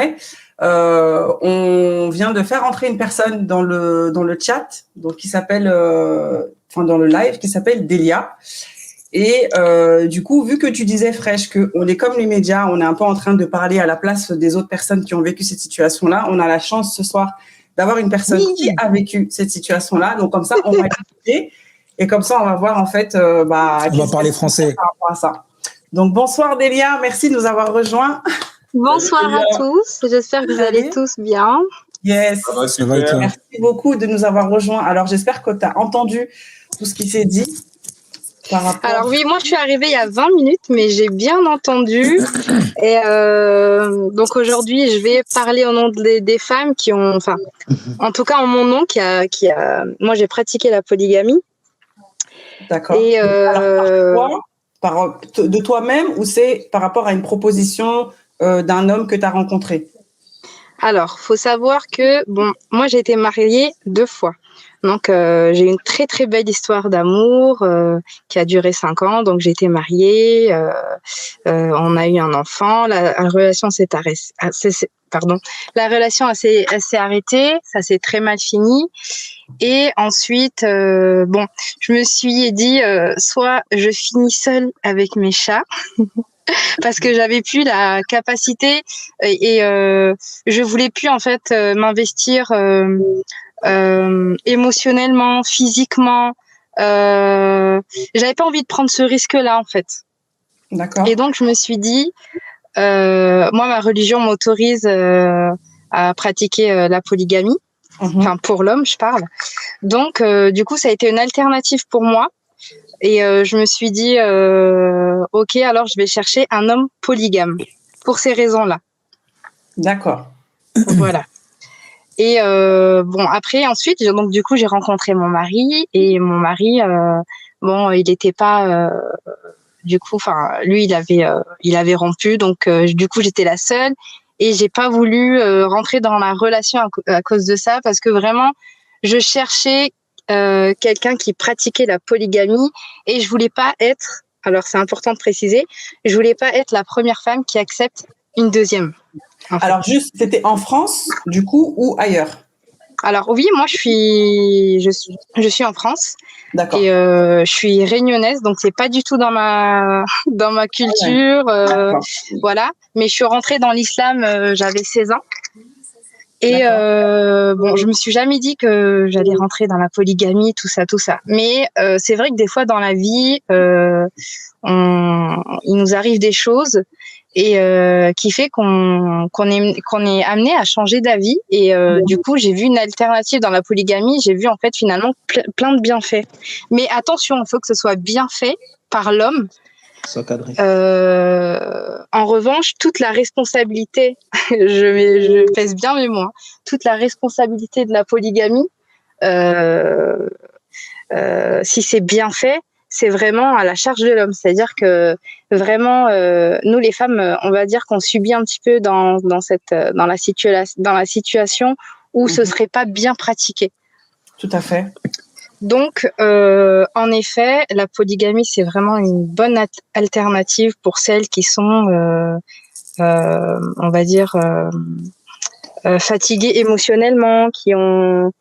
permets, on vient de faire entrer une personne dans le chat, donc qui s'appelle, dans le live, qui s'appelle Delia. Et du coup, vu que tu disais, Fresh, qu'on est comme les médias, on est un peu en train de parler à la place des autres personnes qui ont vécu cette situation-là, on a la chance ce soir d'avoir une personne qui a vécu cette situation-là. Donc, comme ça, on va écouter et comme ça, on va voir en fait… on va parler français. Par rapport à ça. Donc, bonsoir Delia, merci de nous avoir rejoints. Bonsoir à tous, j'espère que vous allez tous bien. Yes, ça va, merci beaucoup de nous avoir rejoints. Alors, j'espère que tu as entendu tout ce qui s'est dit. Alors oui, moi je suis arrivée il y a 20 minutes, mais j'ai bien entendu. Et donc aujourd'hui, je vais parler au nom des femmes qui ont, enfin, en tout cas en mon nom, moi j'ai pratiqué la polygamie. D'accord. Et alors, de toi-même ou c'est par rapport à une proposition d'un homme que tu as rencontré? Alors, faut savoir que moi j'ai été mariée 2 fois. Donc, j'ai une très, très belle histoire d'amour qui a duré 5 ans. Donc, j'ai été mariée, on a eu un enfant. La relation s'est arrêtée. La relation s'est arrêtée. Ça s'est très mal fini. Et ensuite, je me suis dit, soit je finis seule avec mes chats, parce que j'avais plus la capacité et je voulais plus en fait m'investir émotionnellement, physiquement. J'avais pas envie de prendre ce risque-là en fait. D'accord. Et donc je me suis dit, moi ma religion m'autorise à pratiquer la polygamie, enfin pour l'homme je parle. Donc du coup ça a été une alternative pour moi. Et je me suis dit, ok, alors je vais chercher un homme polygame pour ces raisons-là. D'accord. Voilà. Et après, ensuite, donc du coup, j'ai rencontré mon mari et mon mari, il n'était pas, lui, il avait rompu, donc du coup, j'étais la seule et j'ai pas voulu rentrer dans la relation à cause de ça parce que vraiment, je cherchais quelqu'un qui pratiquait la polygamie et je voulais pas être, alors c'est important de préciser, je voulais pas être la première femme qui accepte une deuxième. Alors juste, c'était en France du coup ou ailleurs? Alors oui, moi je suis en France. D'accord. Et je suis réunionnaise, donc c'est pas du tout dans ma culture, voilà. Mais je suis rentrée dans l'islam, j'avais 16 ans. Et je me suis jamais dit que j'allais rentrer dans la polygamie, tout ça. Mais c'est vrai que des fois dans la vie, il nous arrive des choses et qui fait qu'on est amené à changer d'avis. Et du coup, j'ai vu une alternative dans la polygamie. J'ai vu en fait finalement plein de bienfaits. Mais attention, il faut que ce soit bien fait par l'homme. En revanche, toute la responsabilité, je pèse bien mes mots, toute la responsabilité de la polygamie, si c'est bien fait, c'est vraiment à la charge de l'homme. C'est-à-dire que vraiment, nous les femmes, on va dire qu'on subit un petit peu dans la situation où ce serait pas bien pratiqué. Tout à fait. Donc, en effet, la polygamie, c'est vraiment une bonne alternative pour celles qui sont, on va dire, fatiguées émotionnellement, qui ont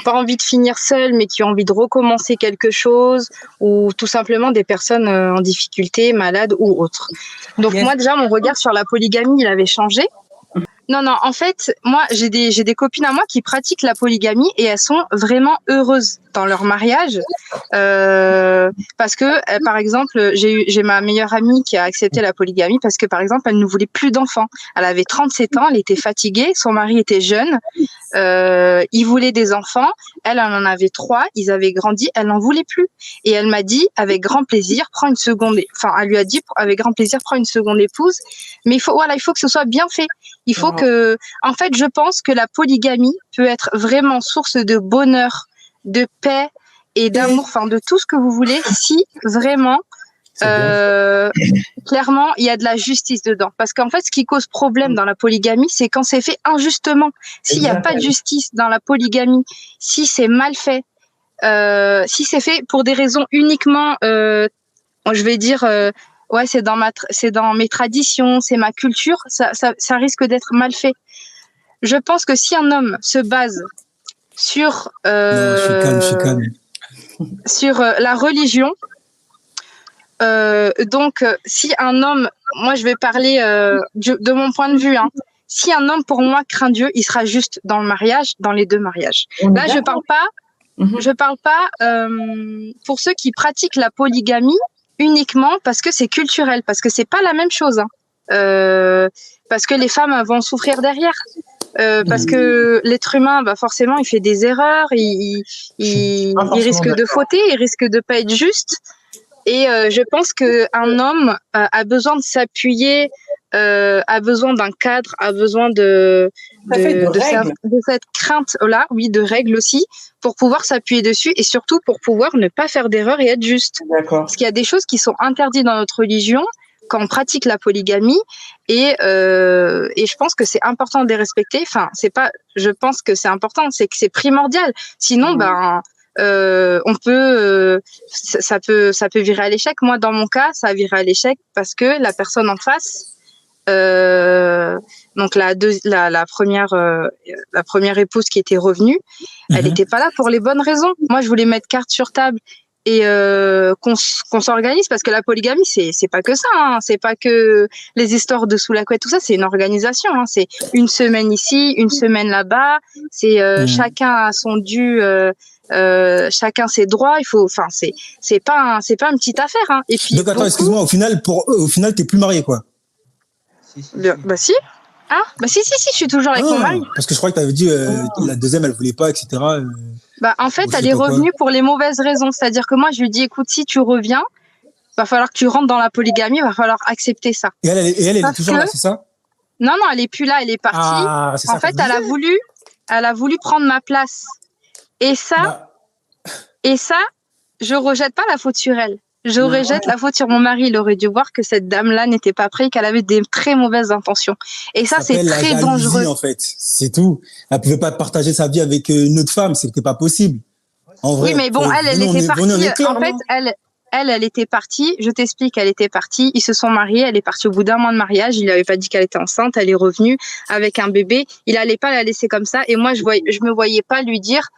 pas envie de finir seules, mais qui ont envie de recommencer quelque chose, ou tout simplement des personnes en difficulté, malades ou autres. Donc moi déjà, mon regard sur la polygamie, il avait changé. Non, en fait, moi, j'ai des copines à moi qui pratiquent la polygamie et elles sont vraiment heureuses dans leur mariage. Parce que, par exemple, j'ai ma meilleure amie qui a accepté la polygamie parce que, par exemple, elle ne voulait plus d'enfants. Elle avait 37 ans, elle était fatiguée, son mari était jeune, il voulait des enfants, elle en avait 3, ils avaient grandi, elle n'en voulait plus. Et elle m'a dit, avec grand plaisir, elle lui a dit, avec grand plaisir, prends une seconde épouse, mais il faut que ce soit bien fait. Il faut que, en fait, je pense que la polygamie peut être vraiment source de bonheur, de paix et d'amour, enfin de tout ce que vous voulez, si vraiment, clairement, il y a de la justice dedans. Parce qu'en fait, ce qui cause problème dans la polygamie, c'est quand c'est fait injustement. S'il n'y a pas de justice dans la polygamie, si c'est mal fait, si c'est fait pour des raisons uniquement, je vais dire, c'est dans mes traditions, c'est ma culture, ça risque d'être mal fait. Je pense que si un homme se base sur Non, je suis calme. sur la religion, donc si un homme, moi je vais parler de mon point de vue, hein, si un homme pour moi craint Dieu, il sera juste dans le mariage, dans les deux mariages. Là, je parle pas pour ceux qui pratiquent la polygamie uniquement parce que c'est culturel, parce que c'est pas la même chose, hein. Parce que les femmes vont souffrir derrière. Parce que l'être humain, bah forcément, il fait des erreurs, il risque de fauter, il risque de pas être juste. Et je pense que un homme a besoin de s'appuyer, a besoin d'un cadre, a besoin de cette crainte-là, oui, de règles aussi, pour pouvoir s'appuyer dessus et surtout pour pouvoir ne pas faire d'erreur et être juste. D'accord. Parce qu'il y a des choses qui sont interdites dans notre religion quand on pratique la polygamie et je pense que c'est important de les respecter. Enfin, je pense que c'est important, c'est que c'est primordial. Sinon, on peut, ça peut virer à l'échec. Moi, dans mon cas, ça a viré à l'échec parce que la personne en face, donc la première épouse qui était revenue, elle n'était pas là pour les bonnes raisons. Moi, je voulais mettre carte sur table et qu'on s'organise parce que la polygamie c'est pas que ça, hein. C'est pas que les histoires de sous la couette, tout ça, c'est une organisation, hein. C'est une semaine ici, une semaine là-bas, c'est chacun a son dû, chacun ses droits. Il faut, enfin c'est pas une petite affaire, hein. Et puis donc attends, excuse-moi, au final t'es plus marié, quoi. Bah si. Ah, bah si, je suis toujours avec mon mari. Parce que je crois que tu avais dit la deuxième, elle voulait pas, etc. Bah en fait, elle est revenue pour les mauvaises raisons. C'est-à-dire que moi, je lui dis, écoute, si tu reviens, va falloir que tu rentres dans la polygamie, va falloir accepter ça. Et elle est toujours là, c'est ça? Non, elle est plus là, elle est partie. Ah, c'est ça en fait, elle a voulu prendre ma place. Et ça, je rejette pas la faute sur elle. Je rejette la faute sur mon mari. Il aurait dû voir que cette dame-là n'était pas prête, qu'elle avait des très mauvaises intentions. Et ça, c'est très dangereux. En fait, c'est tout. Elle pouvait pas partager sa vie avec une autre femme, c'était pas possible. En vrai, oui, mais bon, elle était partie. En fait, elle était partie. Je t'explique, elle était partie. Ils se sont mariés. Elle est partie au bout d'un mois de mariage. Il lui avait pas dit qu'elle était enceinte. Elle est revenue avec un bébé. Il allait pas la laisser comme ça. Et moi, je me voyais pas lui dire,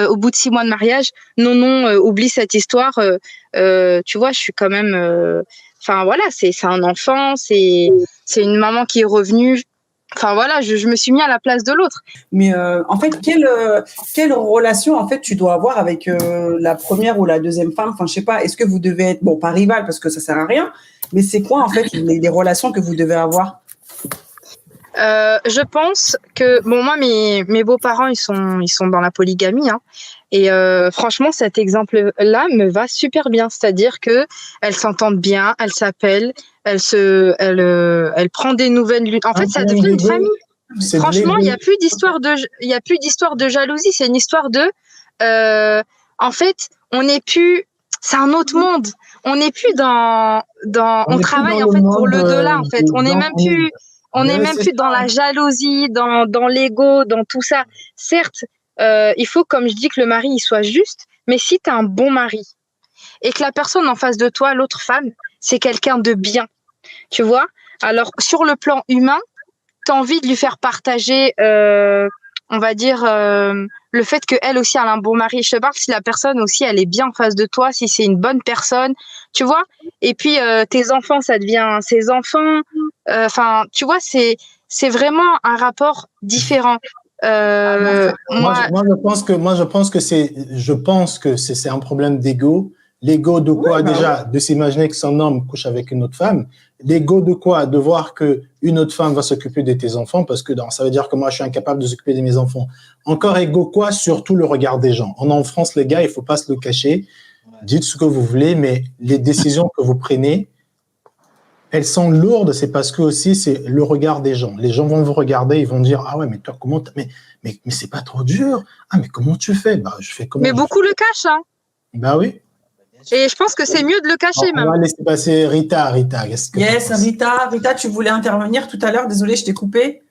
au bout de 6 mois de mariage, non, oublie cette histoire. Tu vois, je suis quand même. Enfin voilà, c'est un enfant, c'est une maman qui est revenue. Enfin voilà, je me suis mis à la place de l'autre. Mais en fait, quelle relation en fait tu dois avoir avec la première ou la deuxième femme? Enfin, je sais pas. Est-ce que vous devez être pas rival parce que ça sert à rien, mais c'est quoi en fait les relations que vous devez avoir? Je pense que moi mes beaux-parents ils sont dans la polygamie, hein, et franchement cet exemple-là me va super bien, c'est-à-dire que elles s'entendent bien, elles s'appellent, elle prend des nouvelles. En fait, ça devient une famille. Franchement, il y a plus d'histoire de jalousie, c'est une histoire de en fait, on n'est plus, c'est un autre monde. On n'est plus on travaille en fait pour le delà en fait. On n'est même plus dans la jalousie, dans l'ego, dans tout ça. Certes, il faut, comme je dis, que le mari il soit juste, mais si tu as un bon mari et que la personne en face de toi, l'autre femme, c'est quelqu'un de bien, tu vois, alors sur le plan humain, tu as envie de lui faire partager, on va dire, le fait qu'elle aussi elle a un bon mari. Je te parle si la personne aussi elle est bien en face de toi, si c'est une bonne personne, tu vois. Et puis tes enfants, ça devient ses enfants. Enfin, tu vois, c'est vraiment un rapport différent. Moi, je pense que c'est un problème d'ego. L'ego de quoi déjà? De s'imaginer que son homme couche avec une autre femme. L'ego de quoi? De voir que une autre femme va s'occuper de tes enfants parce que ça veut dire que moi je suis incapable de s'occuper de mes enfants. Encore ego quoi? Surtout le regard des gens. On est en France, les gars, il faut pas se le cacher. Dites ce que vous voulez, mais les décisions que vous prenez, elles sont lourdes. C'est parce que aussi c'est le regard des gens. Les gens vont vous regarder, ils vont dire ah ouais mais toi comment mais c'est pas trop dur. Ah mais comment tu fais? Bah je fais comment? Mais beaucoup le cachent, hein. Bah oui. Et je pense que c'est mieux de le cacher même. On va laisser passer Rita. Yes, Rita, tu voulais intervenir tout à l'heure. Désolée, je t'ai coupé.